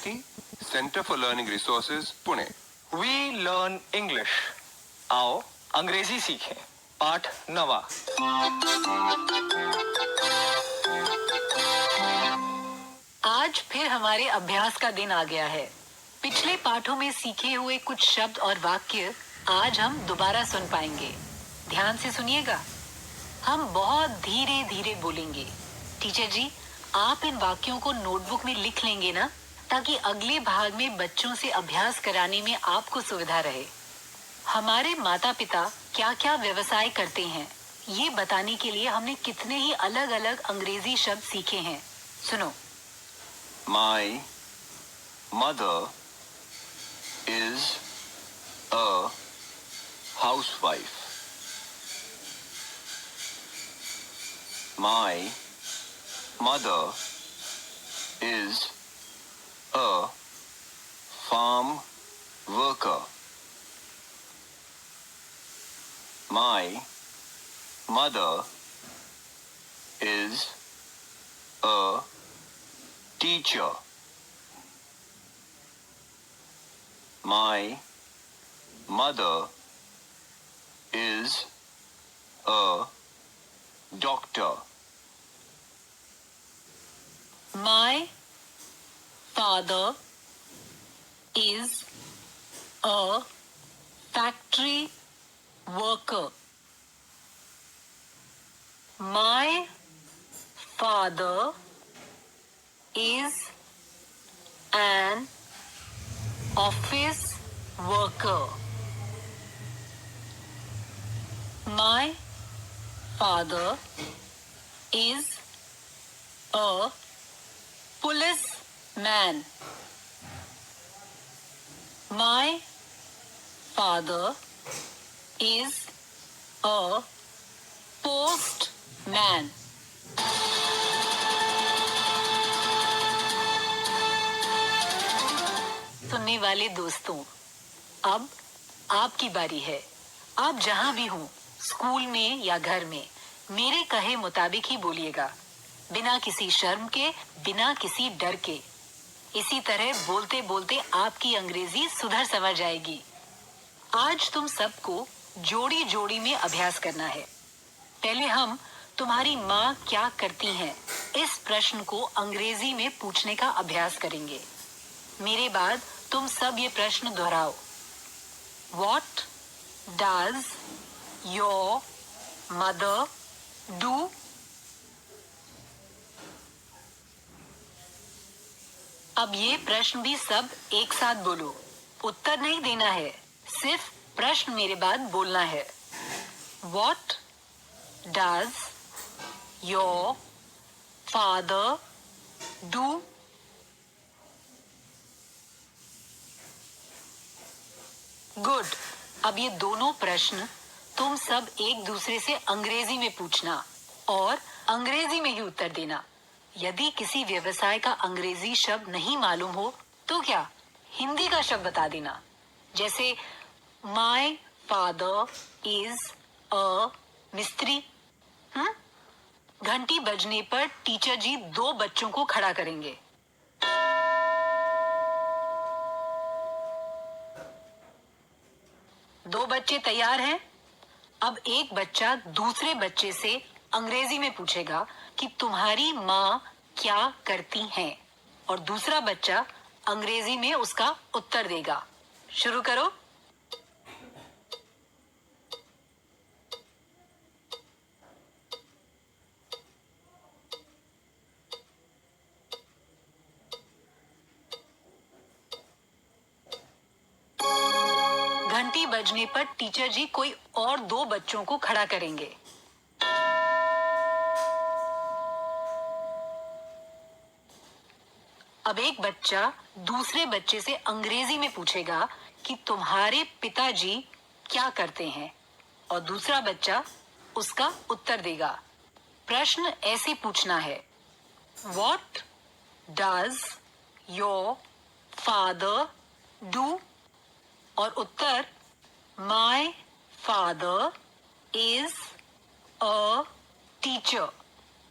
Bharati, Center for Learning Resources, Pune. We learn English. आओ अंग्रेजी सीखें। पाठ 9। आज फिर हमारे अभ्यास का दिन आ गया है। पिछले पाठों में सीखे हुए कुछ शब्द और वाक्य आज हम दोबारा सुन पाएंगे। ध्यान से सुनिएगा। हम बहुत धीरे धीरे बोलेंगे। टीचर जी, आप इन वाक्यों को नोटबुक में लिख लेंगे ना, ताकि अगले भाग में बच्चों से अभ्यास कराने में आपको सुविधा रहे। हमारे माता पिता क्या क्या व्यवसाय करते हैं, ये बताने के लिए हमने कितने ही अलग अलग अंग्रेजी शब्द सीखे हैं। सुनो। My mother is a housewife. My mother is a farm worker. My mother is a teacher. My mother is a doctor. My father is a factory worker. My father is an office worker. My father is a policeman. My father is a postman. सुनने वाले दोस्तों, अब आपकी बारी है। आप जहां भी हो, स्कूल में या घर में, मेरे कहे मुताबिक ही बोलिएगा, बिना किसी शर्म के, बिना किसी डर के। इसी तरह बोलते बोलते आपकी अंग्रेजी सुधर संवर जाएगी। आज तुम सबको जोड़ी जोड़ी में अभ्यास करना है। पहले हम तुम्हारी माँ क्या करती हैं, इस प्रश्न को अंग्रेजी में पूछने का अभ्यास करेंगे। मेरे बाद तुम सब ये प्रश्न दोहराओ। What does your mother do? अब ये प्रश्न भी सब एक साथ बोलो। उत्तर नहीं देना है, सिर्फ प्रश्न मेरे बाद बोलना है। What does your father do? Good. अब ये दोनों प्रश्न तुम सब एक दूसरे से अंग्रेजी में पूछना और अंग्रेजी में ही उत्तर देना। यदि किसी व्यवसाय का अंग्रेजी शब्द नहीं मालूम हो तो क्या, हिंदी का शब्द बता देना। जैसे माय फादर इज अ मिस्त्री। घंटी बजने पर टीचर जी 2 बच्चों को खड़ा करेंगे। दो बच्चे तैयार हैं। अब एक बच्चा दूसरे बच्चे से अंग्रेजी में पूछेगा कि तुम्हारी माँ क्या करती हैं, और दूसरा बच्चा अंग्रेजी में उसका उत्तर देगा। शुरू करो। घंटी बजने पर टीचर जी कोई और 2 बच्चों को खड़ा करेंगे। अब एक बच्चा दूसरे बच्चे से अंग्रेजी में पूछेगा कि तुम्हारे पिताजी क्या करते हैं, और दूसरा बच्चा उसका उत्तर देगा। प्रश्न ऐसे पूछना है, What does your father do? और उत्तर My father is a teacher,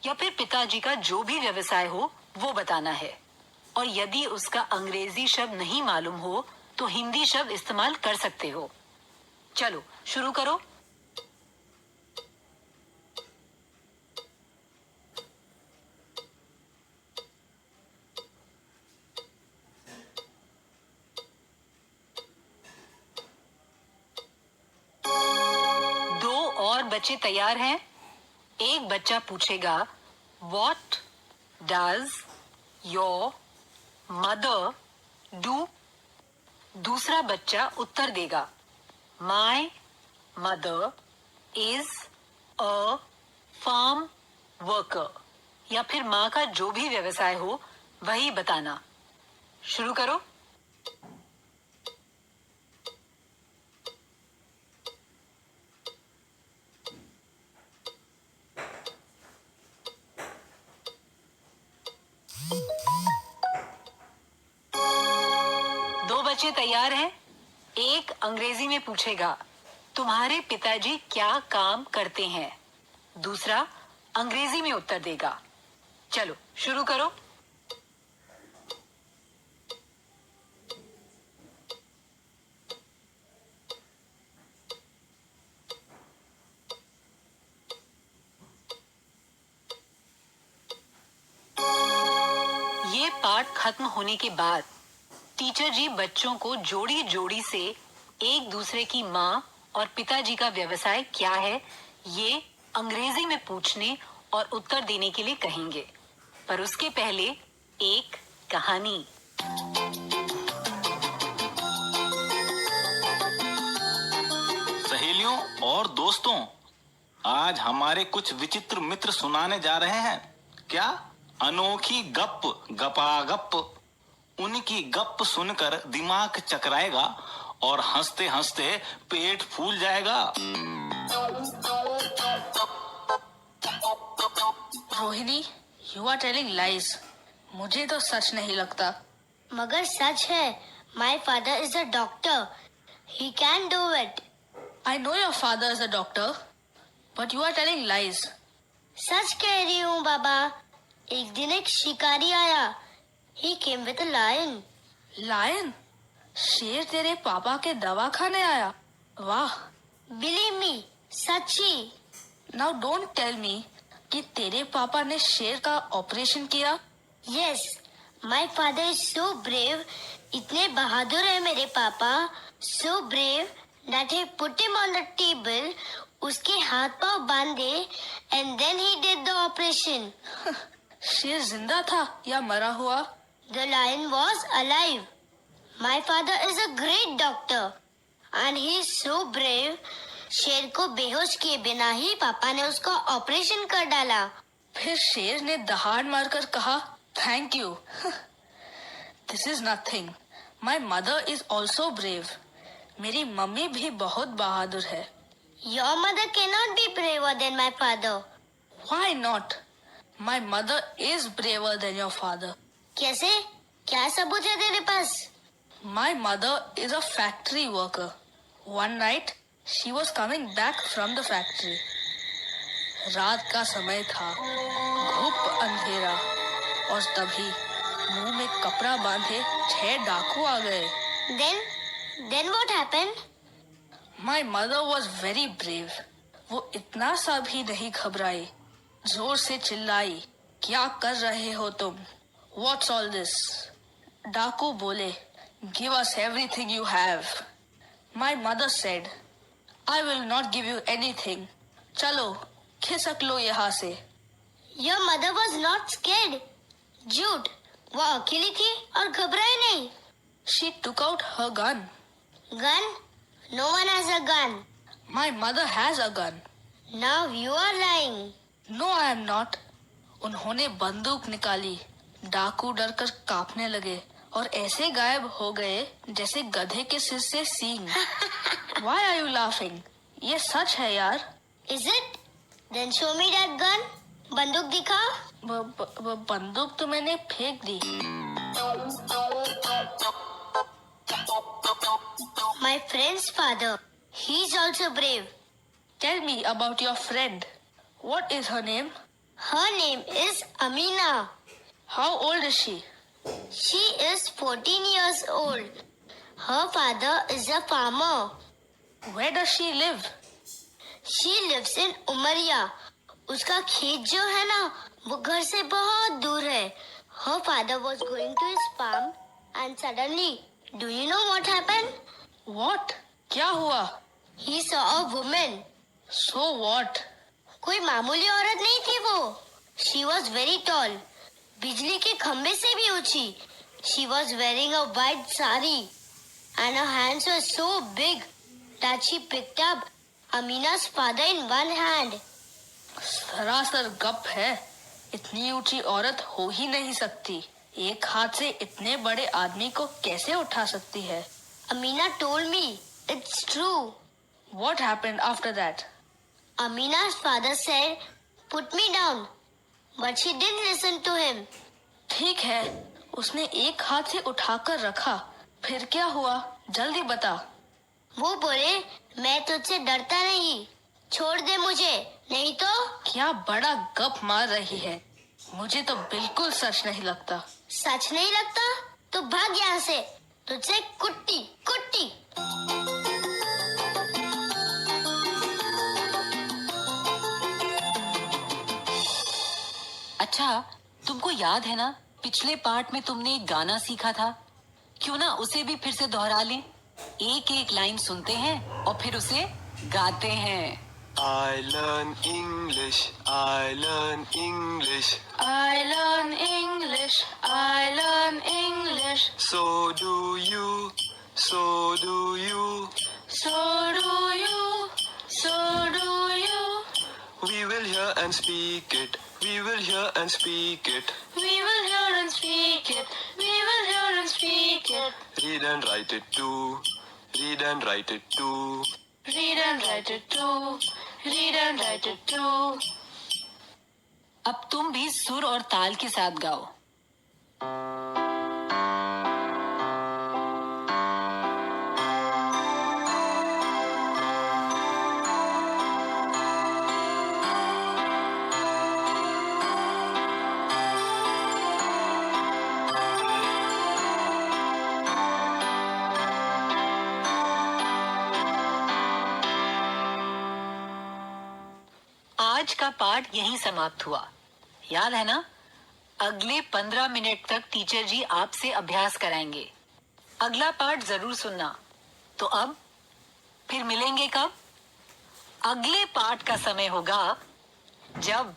या फिर पिताजी का जो भी व्यवसाय हो वो बताना है। और यदि उसका अंग्रेजी शब्द नहीं मालूम हो तो हिंदी शब्द इस्तेमाल कर सकते हो। चलो शुरू करो। दो और बच्चे तैयार हैं। एक बच्चा पूछेगा What does your mother do? दूसरा बच्चा उत्तर देगा My mother is a farm worker, या फिर माँ का जो भी व्यवसाय हो वही बताना। शुरू करो। दो बच्चे तैयार हैं। एक अंग्रेजी में पूछेगा तुम्हारे पिताजी क्या काम करते हैं। दूसरा अंग्रेजी में उत्तर देगा। चलो शुरू करो। ये पाठ खत्म होने के बाद टीचर जी बच्चों को जोड़ी जोड़ी से एक दूसरे की माँ और पिताजी का व्यवसाय क्या है ये अंग्रेजी में पूछने और उत्तर देने के लिए कहेंगे। पर उसके पहले एक कहानी। सहेलियों और दोस्तों, आज हमारे कुछ विचित्र मित्र सुनाने जा रहे हैं। क्या अनोखी गप गपागप। उनकी गप सुनकर दिमाग चकराएगा और हंसते हंसते पेट फूल जाएगा। Rohini, you are telling lies. मुझे तो सच नहीं लगता। मगर सच है। My father is a doctor, he can do it. I know your father is a doctor, but you are telling lies. सच कह रही हूँ बाबा। एक दिन एक शिकारी आया। He came with a lion. Lion? शेर तेरे पापा के दवा खाने आया? वाह। बिलीव मी, सच्ची। नाउ डोंट टेल मी कि तेरे पापा ने शेर का ऑपरेशन किया। Yes, my father is so brave. इतने बहादुर है मेरे पापा। So brave that he put him on the table, उसके हाथ पांव बांधे, and then he did the operation. शेर जिंदा था या मरा हुआ? The lion was alive. My father is a great doctor and he is so brave. शेर को बेहोश किए बिना ही पापा ने उसका ऑपरेशन कर डाला। फिर शेर ने दहाड़ मारकर कहा thank you. This is nothing. My mother is also brave. मेरी मम्मी भी बहुत बहादुर है। Your mother cannot be braver than my father. Why not? My mother is braver than your father. कैसे? क्या सबूत है तेरे पास? My mother is a factory worker. One night, she was coming back from the factory. रात का समय था, घुप अंधेरा, और तभी मुंह में कपड़ा बांधे 6 डाकू आ गए। Then what happened? My mother was very brave. वो इतना सा भी नहीं घबराई। जोर से चिल्लाई, क्या कर रहे हो तुम? What's all this? डाकू बोले, Give us everything you have. My mother said, I will not give you anything. चलो, खिसक लो यहाँ से। Your mother was not scared. झूठ, वो अकेली थी और घबराई नहीं। She took out her gun. Gun? No one has a gun. My mother has a gun. Now you are lying. No, I am not. उन्होंने बंदूक निकाली। डाकू डरकर कांपने लगे और ऐसे गायब हो गए जैसे गधे के सिर से सींग। Why are you laughing? ये सच है यार। Is it? Then show me that gun. बंदूक दिखा। बंदूक तो मैंने फेंक दी। My friend's father. He's also brave. Tell me about your friend. What is her name? Her name is Amina. How old is she? She is 14 years old. Her father is a farmer. Where does she live? She lives in Umaria. उसका खेत जो है ना, वो घर से बहुत दूर है. Her father was going to his farm and suddenly, do you know what happened? What? क्या हुआ? He saw a woman. So what? कोई मामूली औरत नहीं थी वो. She was very tall. बिजली के खंबे से भी ऊंची. She was wearing a white sari and her hands were so big that she picked up Amina's father in one hand. सरासर गप है. इतनी ऊंची औरत हो ही नहीं सकती. एक हाथ से इतने बड़े आदमी को कैसे उठा सकती है? Amina told me it's true. What happened after that? Amina's father said, "Put me down," but she didn't listen to him. ठीक है, उसने एक हाथ से उठाकर रखा. फिर क्या हुआ? जल्दी बता. वो बोले, मैं तुझसे डरता नहीं, छोड़ दे मुझे, नहीं तो. क्या बड़ा गप मार रही है. मुझे तो बिल्कुल सच नहीं लगता. सच नहीं लगता तो भाग यहाँ से, तुझसे कुट्टी कुट्टी. अच्छा, तुमको याद है ना, पिछले पार्ट में तुमने एक गाना सीखा था. क्यों ना उसे भी फिर से दोहरा लें. एक एक लाइन सुनते हैं और फिर उसे गाते हैं. I learn English, I learn English. I learn English, I learn English. So do you, so do you. So do you, so do you. We will hear and speak it, we will hear and speak it. We will hear and speak it, we will hear and speak it. Read and write it too, read and write it too. Read and write it too, read and write it too. अब तुम भी सुर और ताल के साथ गाओ. आज का पाठ यहीं समाप्त हुआ. याद है ना, अगले 15 मिनट तक टीचर जी आपसे अभ्यास कराएंगे. अगला पाठ जरूर सुनना. तो अब फिर मिलेंगे कब? अगले पाठ का समय होगा जब